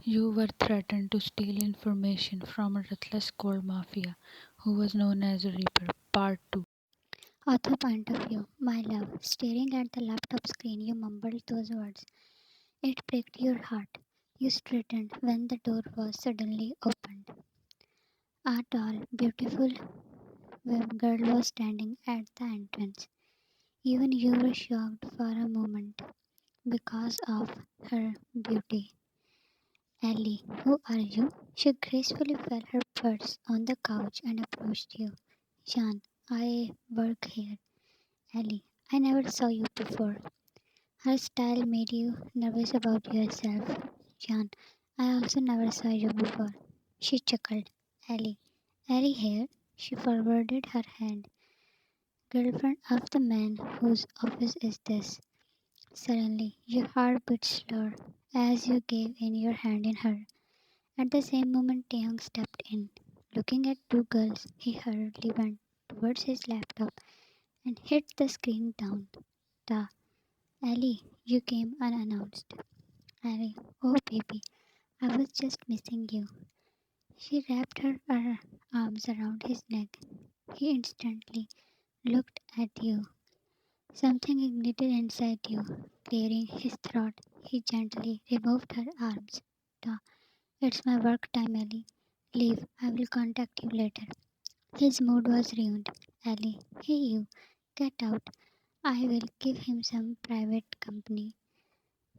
You were threatened to steal information from a ruthless cold mafia who was known as a Reaper. Part 2. Author point of view, my love. Staring at the laptop screen, you mumbled those words. It pricked your heart. You straightened when the door was suddenly opened. A tall, beautiful girl was standing at the entrance. Even you were shocked for a moment because of her beauty. Ellie, who are you? She gracefully fell her purse on the couch and approached you. Jean, I work here. Ellie, I never saw you before. Her style made you nervous about yourself. Jean, I also never saw you before. She chuckled. Ellie, Ellie here. She forwarded her hand. Girlfriend of the man whose office is this. Suddenly, your heart beat slower as you gave in your hand in her. At the same moment, Taehyung stepped in. Looking at two girls, he hurriedly went towards his laptop and hit the screen down. Ta, Ellie, you came unannounced. Ellie, oh baby, I was just missing you. She wrapped her arms around his neck. He instantly looked at you. Something ignited inside you. Clearing his throat, he gently removed her arms. Ta, it's my work time, Ellie. Leave, I will contact you later. His mood was ruined. Ellie, hey you, get out. I will give him some private company.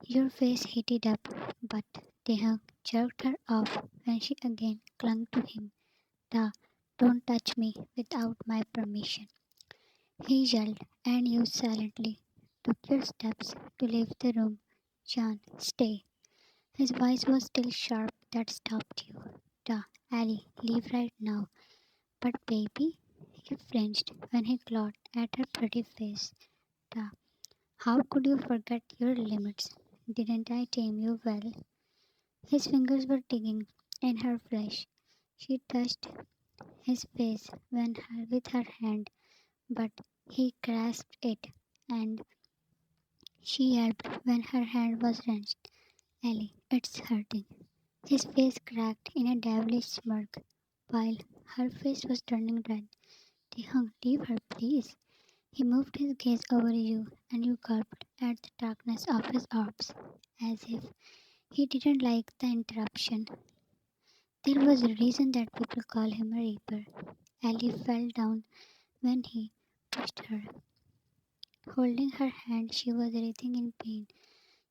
Your face heated up, but Taehyung jerked her off when she again clung to him. Da, don't touch me without my permission. He yelled, and you silently took your steps to leave the room. John, stay. His voice was still sharp that stopped you. Da, Ali, leave right now. But baby, he flinched when he clawed at her pretty face. Da, how could you forget your limits? Didn't I tame you well? His fingers were digging in her flesh. She touched his face with her hand, but he grasped it, and she yelped when her hand was wrenched. Ellie, it's hurting. His face cracked in a devilish smirk, while her face was turning red. Taehyung, leave her, please. He moved his gaze over you, and you gulped at the darkness of his orbs, as if he didn't like the interruption. There was a reason that people call him a reaper. Ellie fell down when he pushed her. Holding her hand, she was writhing in pain.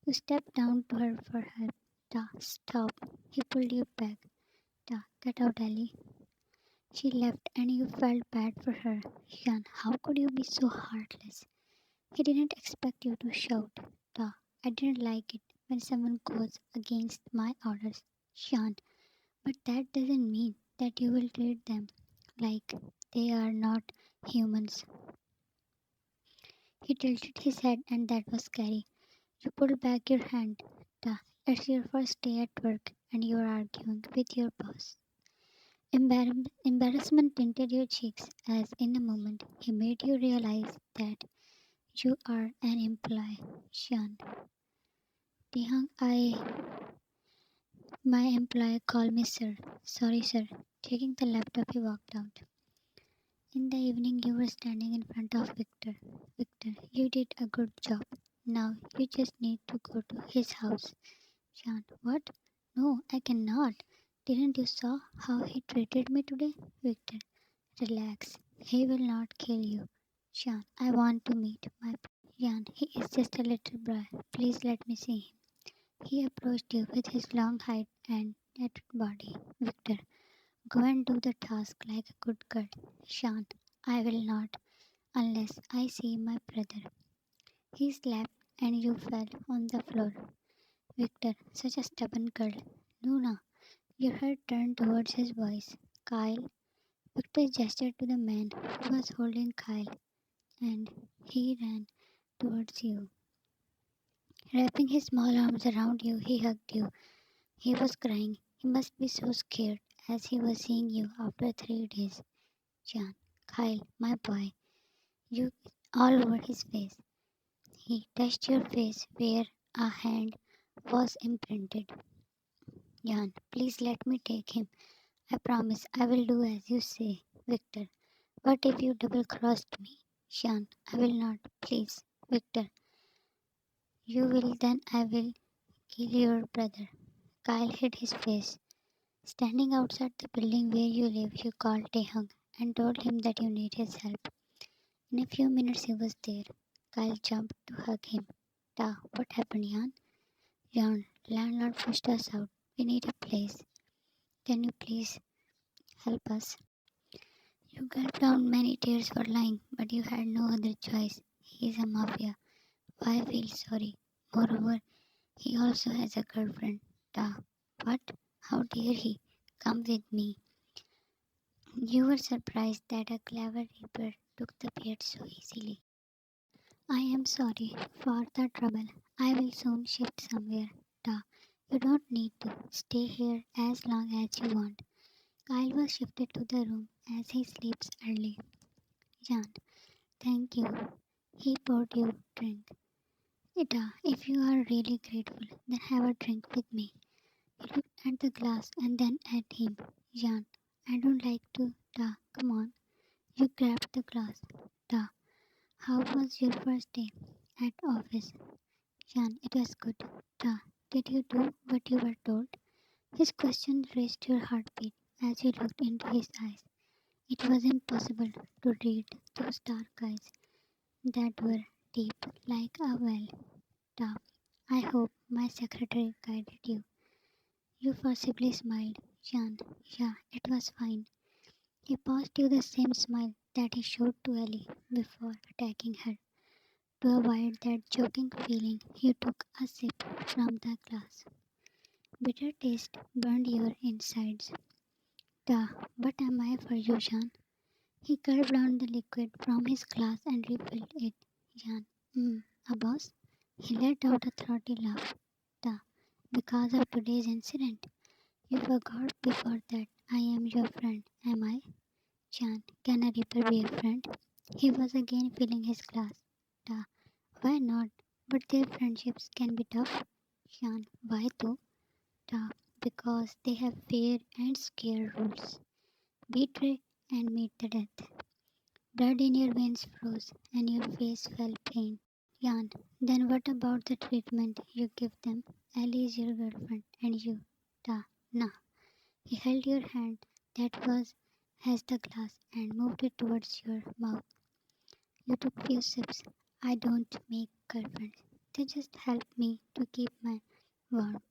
You stepped down to her for help. Da, stop. He pulled you back. Da, get out, Ellie. She left and you felt bad for her. Shan, how could you be so heartless? He didn't expect you to shout. Da, I didn't like it when someone goes against my orders. Shan, but that doesn't mean that you will treat them like they are not humans. He tilted his head and that was scary. You pulled back your hand. Da, it's your first day at work and you are arguing with your boss. Embarrassment tinted your cheeks as in a moment he made you realize that you are an employee. Shan. Taehyung, my employer called me sir. Sorry, sir. Taking the laptop, he walked out. In the evening, you were standing in front of Victor. Victor, you did a good job. Now you just need to go to his house. Shan, what? No, I cannot. Didn't you saw how he treated me today? Victor, relax. He will not kill you. Shan, I want to meet my Jan. He is just a little boy. Please let me see him. He approached you with his long height and netted body. Victor, go and do the task like a good girl. Shan, I will not unless I see my brother. He slapped and you fell on the floor. Victor, such a stubborn girl. Luna, your head turned towards his voice. Kyle. Victor gestured to the man who was holding Kyle, and he ran towards you. Wrapping his small arms around you, he hugged you. He was crying. He must be so scared as he was seeing you after 3 days. John, Kyle, my boy, you all over his face. He touched your face where a hand was imprinted. Jan, please let me take him. I promise I will do as you say. Victor, what if you double crossed me? Jan, I will not. Please. Victor, you will, then I will kill your brother. Kyle hid his face. Standing outside the building where you live, you called Taehyung and told him that you need his help. In a few minutes he was there. Kyle jumped to hug him. Ta, what happened, Jan? Jan, landlord pushed us out. We need a place. Can you please help us? You gulped down many tears for lying, but you had no other choice. He is a mafia. Why feel sorry? Moreover, he also has a girlfriend. Ta, what? How dare he? Come with me. You were surprised that a clever reaper took the bait so easily. I am sorry for the trouble. I will soon shift somewhere. Ta, you don't need to. Stay here as long as you want. Kyle was shifted to the room as he sleeps early. Jan, thank you. He poured you drink. Ita, if you are really grateful, then have a drink with me. He looked at the glass and then at him. Jan, I don't like to. Ta, come on. You grabbed the glass. Ta, how was your first day at office? Jan, it was good. Ta, did you do what you were told? His question raised your heartbeat as you looked into his eyes. It was impossible to read those dark eyes that were deep like a well. Ta, I hope my secretary guided you. You forcibly smiled. Jan, yeah, it was fine. He paused you the same smile that he showed to Ellie before attacking her. To avoid that choking feeling, you took a sip from the glass. Bitter taste burned your insides. Ta, what am I for you, Jan? He gulped down the liquid from his glass and refilled it. Jan, a boss? He let out a throaty laugh. Ta, because of today's incident. You forgot before that I am your friend, am I? Jan, can a reaper be a friend? He was again filling his glass. Ta, why not? But their friendships can be tough. Jan, why though? Ta, because they have fear and scare rules. Betray and meet the death. Blood in your veins froze and your face felt pain. Jan, then what about the treatment you give them? Ellie is your girlfriend and you. Ta, nah. He held your hand that was as the glass and moved it towards your mouth. You took few sips. I don't make girlfriends. They just help me to keep my warm.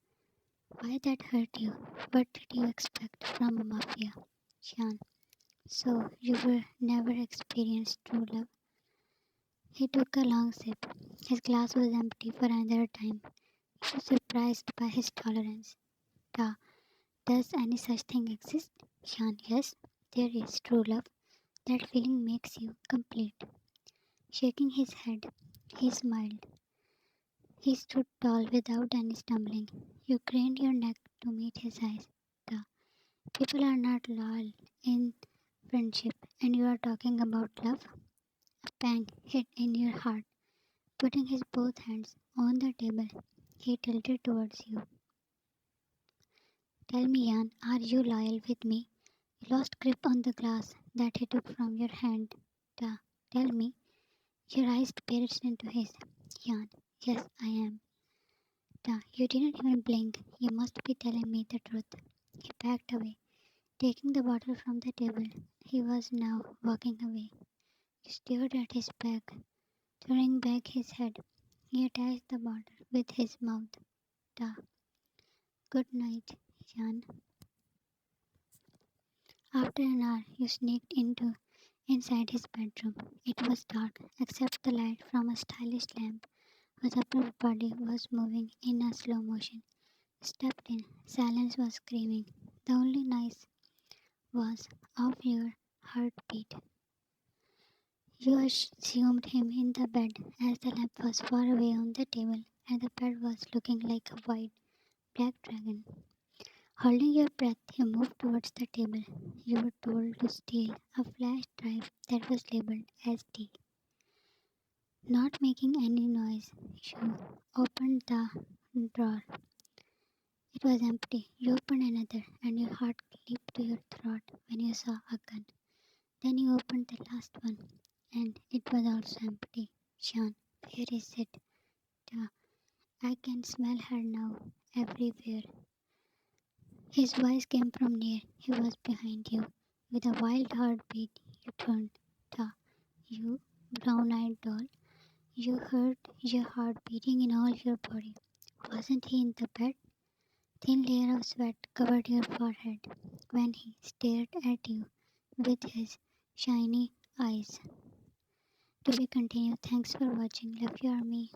Why that hurt you? What did you expect from a mafia? Shan. So you were never experienced true love? He took a long sip. His glass was empty for another time. He was surprised by his tolerance. Ta, does any such thing exist? Shan, yes, there is true love. That feeling makes you complete. Shaking his head, he smiled. He stood tall without any stumbling. You craned your neck to meet his eyes. Ta, people are not loyal in friendship, and you are talking about love? A pang hit in your heart. Putting his both hands on the table, he tilted towards you. Tell me, Jan, are you loyal with me? You lost grip on the glass that he took from your hand. Ta, tell me. Your eyes pierced into his. Jan, yes, I am. Ta, you didn't even blink. You must be telling me the truth. He backed away, taking the bottle from the table. He was now walking away. You stared at his back, turning back his head. He attached the bottle with his mouth. Ta, good night, Jan. After an hour, you sneaked into inside his bedroom. It was dark, except the light from a stylish lamp whose upper body was moving in a slow motion. Stepped in. Silence was screaming. The only noise was of your heartbeat. You assumed him in the bed as the lamp was far away on the table and the bed was looking like a white black dragon. Holding your breath, you moved towards the table. You were told to steal a flash drive that was labeled SD. Not making any noise, you opened the drawer. It was empty. You opened another, and your heart leaped to your throat when you saw a gun. Then you opened the last one, and it was also empty. Sean, where is it? Ta, I can smell her now, everywhere. His voice came from near. He was behind you. With a wild heartbeat, you turned. Ta, you brown eyed doll. You heard your heart beating in all your body. Wasn't he in the bed? Thin layer of sweat covered your forehead when he stared at you with his shiny eyes. To be continued. Thanks for watching. Love you, army.